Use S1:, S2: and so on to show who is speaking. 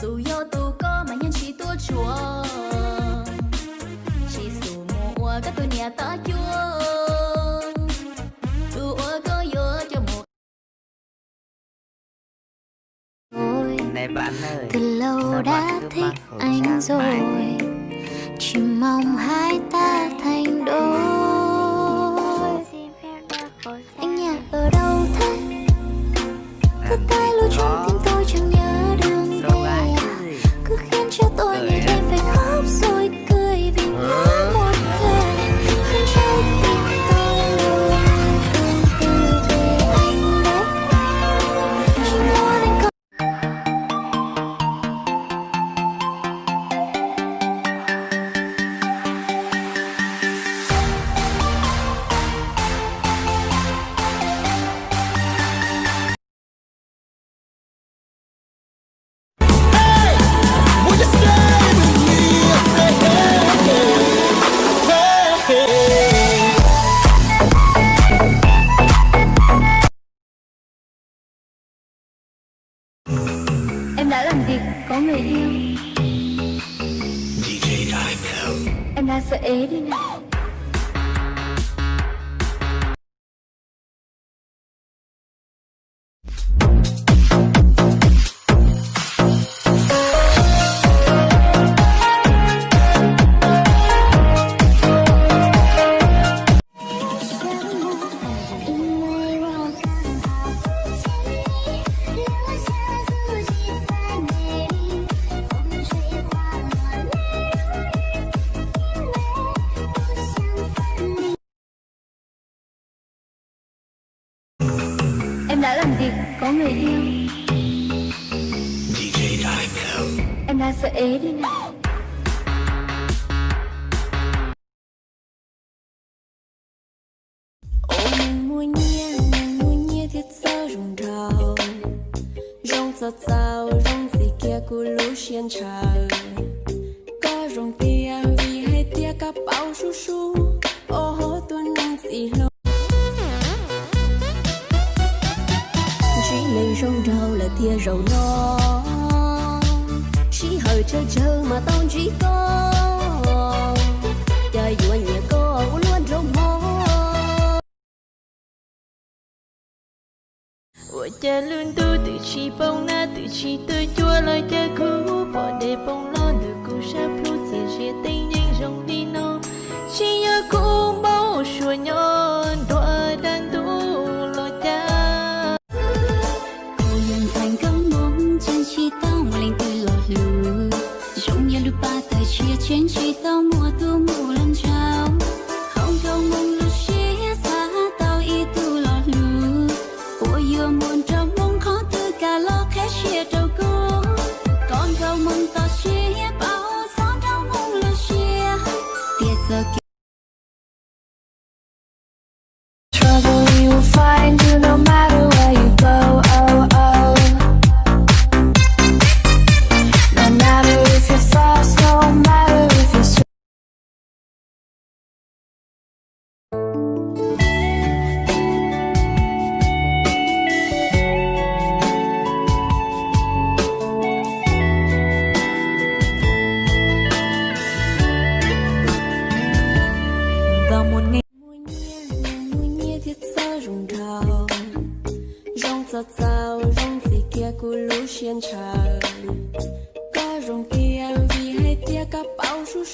S1: dù yo tu có mà nhân chỉ tua chùa chỉ dù mùa các tôi nhà ta chúa tu có yo cho một
S2: này bạn ơi,
S3: từ lâu
S2: sao
S3: đã
S2: bạn cứ
S3: thích
S2: mang khẩu
S3: anh
S2: trang
S3: rồi,
S2: mãi thế?
S3: chỉ mong hai ta thành đôi. Anh nhà ở đâu thế? Cứ tay lưu trong tim tôi chẳng nhớ đường
S2: Đâu
S3: về
S2: ai
S3: à?
S2: chứ gì?
S3: Cứ khiến cho tôi ngày đêm phải khóc rồi cười vì nhớ một người khiến trái tim tôi lưu luyến từ từ về anh đấy. Chỉ muốn anh có
S1: em đã làm việc có người yêu em đã sợ ế đi nào. Em đã làm việc có người yêu em đã sợ ế đi nào. Ôi nàng mua nhia thiết sao rùng rào rong giọt rào rong gì kia cu lú xiên trời có rong tia vì hay tia cả bao su su ô hô tuôn nâng gì lâu chỉ lên rong rào là tia rầu nó chỉ hơi chờ mà tao chỉ có trời dù anh nhẹ có luôn rong mơ ủa cha luôn tu tự chi bông na tự chi tôi chua lời cha cũ bỏ để bông lo được cô sắp lúc chia chia tình nhanh rong đi nó chỉ nhớ cũ máu chùa nhon đọa đàn tu lo cha
S3: cô nhân thành cấm mong chân chi tao lên tôi lọt lù trong nhà lúc ba tay chia trên chi tao mùa tu mùa lần chào không cầu mong lúc chia xa tao y tu lọt lù ôi yêu muôn trong mong khó từ cả lo khẽ chia trâu cô con cầu mong tao chia bao gió trong mong lúc chia tiệt giờ trouble you find you no matter where you go. Oh oh. No matter if you're fast, no matter if you're slow. Vào một ngày mua nhia thiết sao rùng rào rong giọt rào rong gì kia cu lú xiên trời có rong tia vì hay tia cả bao su